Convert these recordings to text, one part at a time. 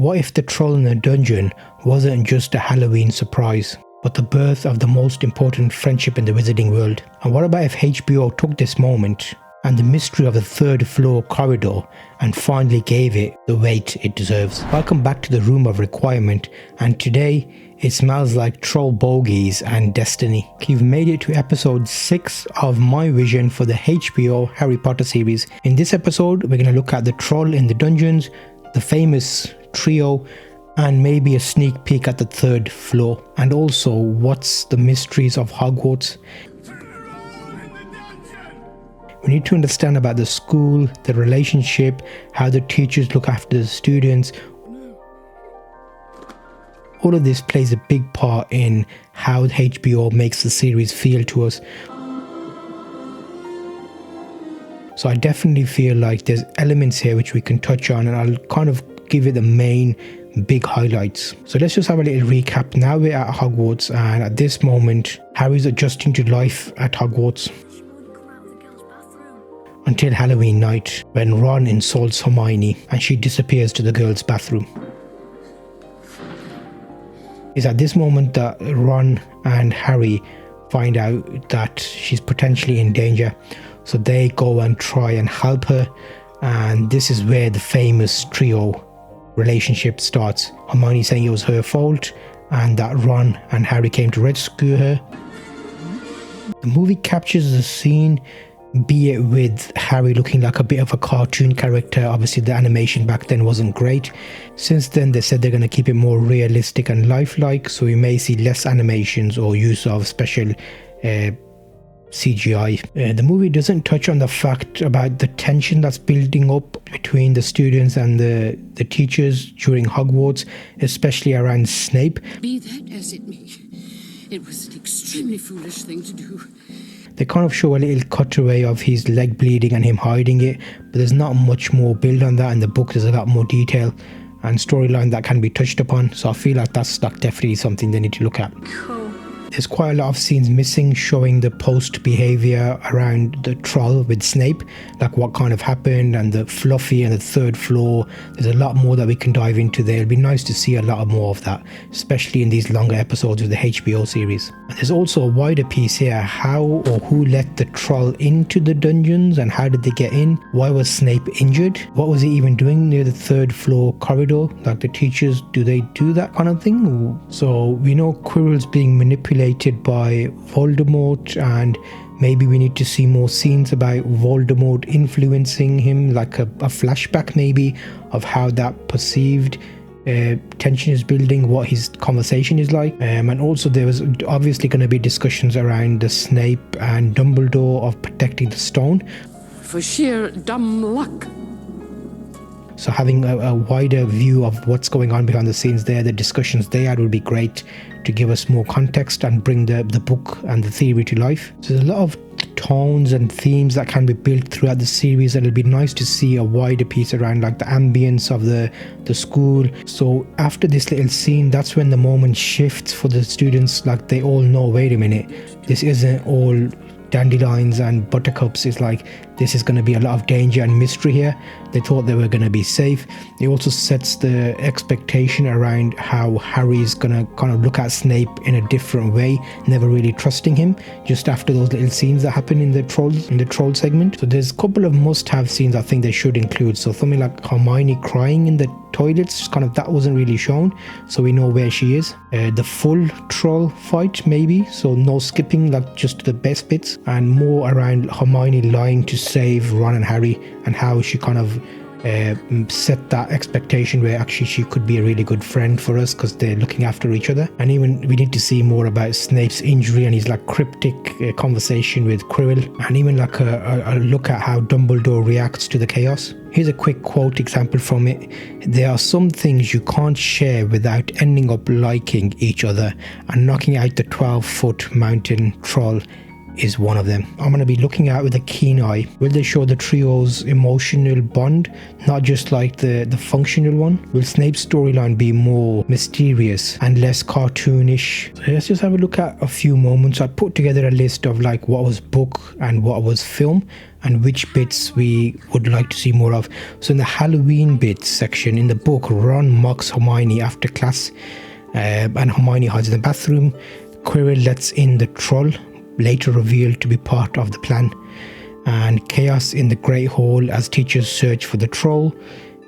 What if the troll in the dungeon wasn't just a Halloween surprise, but the birth of the most important friendship in the wizarding world? And what about if HBO took this moment and the mystery of the third floor corridor and finally gave it the weight it deserves? Welcome back to the Room of Requirement, and today it smells like troll bogies and destiny. You've made it to episode 6 of my vision for the HBO Harry Potter series. In this episode, we're going to look at the troll in the dungeons, the famous trio, and maybe a sneak peek at the third floor. And also, what's the mysteries of Hogwarts? We need to understand about the school, the relationship, how the teachers look after the students. All of this plays a big part in how HBO makes the series feel to us. So I definitely feel like there's elements here which we can touch on, and I'll kind of give it the main big highlights. So let's just have a little recap. Now we're at Hogwarts, and at this moment Harry's adjusting to life at Hogwarts until Halloween night, when Ron insults Hermione and she disappears to the girls' bathroom. It's at this moment that Ron and Harry find out that she's potentially in danger, so they go and try and help her, and this is where the famous trio relationship starts. Hermione saying it was her fault and that Ron and Harry came to rescue her. The movie captures the scene, be it with Harry looking like a bit of a cartoon character. Obviously the animation back then wasn't great. Since then they said they're going to keep it more realistic and lifelike, so we may see less animations or use of special CGI. The movie doesn't touch on the fact about the tension that's building up between the students and the teachers during Hogwarts, especially around Snape. Be that as it may, it was an extremely foolish thing to do. They kind of show a little cutaway of his leg bleeding and him hiding it, but there's not much more build on that. In the book there's a lot more detail and storyline that can be touched upon, so I feel like that's like definitely something they need to look at. Cool. There's quite a lot of scenes missing showing the post behaviour around the troll with Snape, like what kind of happened, and the Fluffy and the third floor. There's a lot more that we can dive into there. It'd be nice to see a lot more of that, especially in these longer episodes of the HBO series. And there's also a wider piece here, how or who let the troll into the dungeons and how did they get in? Why was Snape injured? What was he even doing near the third floor corridor? Like the teachers, do they do that kind of thing? So we know Quirrell's being manipulated by Voldemort, and maybe we need to see more scenes about Voldemort influencing him, like a flashback maybe of how that perceived tension is building, what his conversation is like, and also there was obviously going to be discussions around the Snape and Dumbledore of protecting the stone For sheer dumb luck. So having a wider view of what's going on behind the scenes there, the discussions they had, would be great to give us more context and bring the book and the theory to life. So there's a lot of tones and themes that can be built throughout the series, and it'll be nice to see a wider piece around like the ambience of the school. So after this little scene, that's when the moment shifts for the students. Like they all know, wait a minute, this isn't all dandelions and buttercups. Is like, this is going to be a lot of danger and mystery here. They thought they were going to be safe. It also sets the expectation around how Harry's going to kind of look at Snape in a different way, never really trusting him, just after those little scenes that happen in the troll segment. So there's a couple of must-have scenes I think they should include. So something like Hermione crying in the toilets, kind of, that wasn't really shown, so we know where she is. The full troll fight maybe, so no skipping, like just the best bits, and more around Hermione lying to save Ron and Harry, and how she kind of set that expectation where actually she could be a really good friend for us because they're looking after each other. And even we need to see more about Snape's injury and his like cryptic conversation with Quirrell, and even like a look at how Dumbledore reacts to the chaos. Here's a quick quote example from it. There are some things you can't share without ending up liking each other and knocking out the 12-foot mountain troll is one of them. I'm going to be looking at with a keen eye. Will they show the trio's emotional bond, not just like the functional one? Will Snape's storyline be more mysterious and less cartoonish? So let's just have a look at a few moments. I put together a list of like what was book and what was film, and which bits we would like to see more of. So in the Halloween bits section in the book, Ron mocks Hermione after class, and Hermione hides in the bathroom. Quirrell lets in the troll, later revealed to be part of the plan, and chaos in the Great Hall as teachers search for the troll.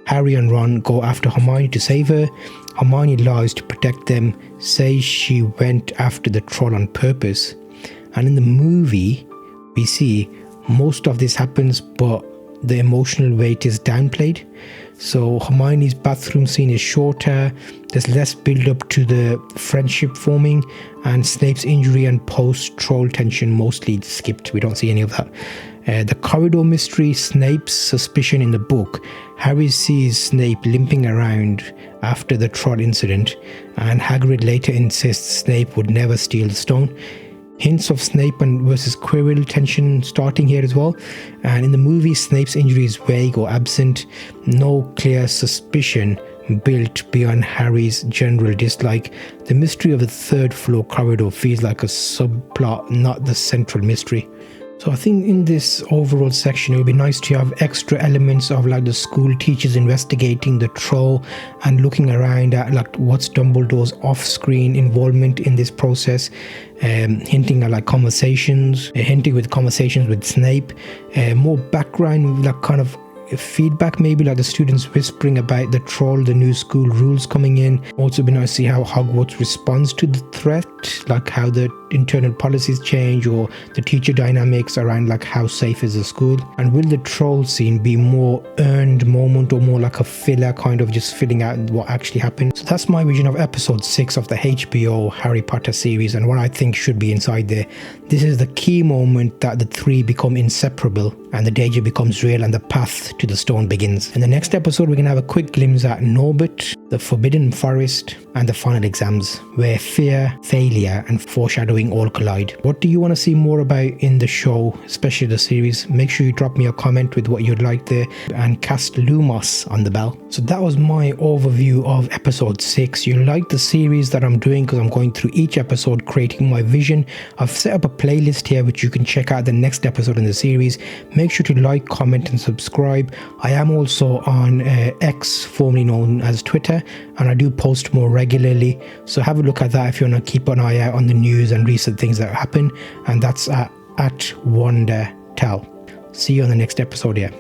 Harry and Ron go after Hermione to save her. Hermione lies to protect them, says she went after the troll on purpose. And in the movie, we see most of this happens, but the emotional weight is downplayed. So Hermione's bathroom scene is shorter, there's less build up to the friendship forming, and Snape's injury and post-troll tension mostly skipped. We don't see any of that. The corridor mystery, Snape's suspicion in the book. Harry sees Snape limping around after the troll incident, and Hagrid later insists Snape would never steal the stone. Hints of Snape and versus Quirrell tension starting here as well. And in the movie, Snape's injury is vague or absent. No clear suspicion built beyond Harry's general dislike. The mystery of the third floor corridor feels like a subplot, not the central mystery. So I think in this overall section, it would be nice to have extra elements of like the school teachers investigating the troll and looking around at like what's Dumbledore's off-screen involvement in this process, hinting at like conversations, hinting with conversations with Snape, more background like kind of feedback, maybe like the students whispering about the troll, the new school rules coming in. Also be nice to see how Hogwarts responds to the threat, like how the internal policies change or the teacher dynamics around like how safe is the school. And will the troll scene be more earned moment or more like a filler, kind of just filling out what actually happened? So that's my vision of episode 6 of the HBO Harry Potter series and what I think should be inside there. This is the key moment that the three become inseparable and the danger becomes real and the path to the stone begins. In the next episode, we're going to have a quick glimpse at Norbert, the Forbidden Forest, and the final exams, where fear, failure, and foreshadowing all collide. What do you want to see more about in the show, especially the series? Make sure you drop me a comment with what you'd like there and cast Lumos on the bell. So that was my overview of episode 6. You like the series that I'm doing because I'm going through each episode, creating my vision. I've set up a playlist here which you can check out the next episode in the series. Make sure to like, comment, and subscribe. I am also on X, formerly known as Twitter, and I do post more regularly, so have a look at that if you want to keep an eye out on the news and recent things that happen, and that's at Wondatell. See you on the next episode here.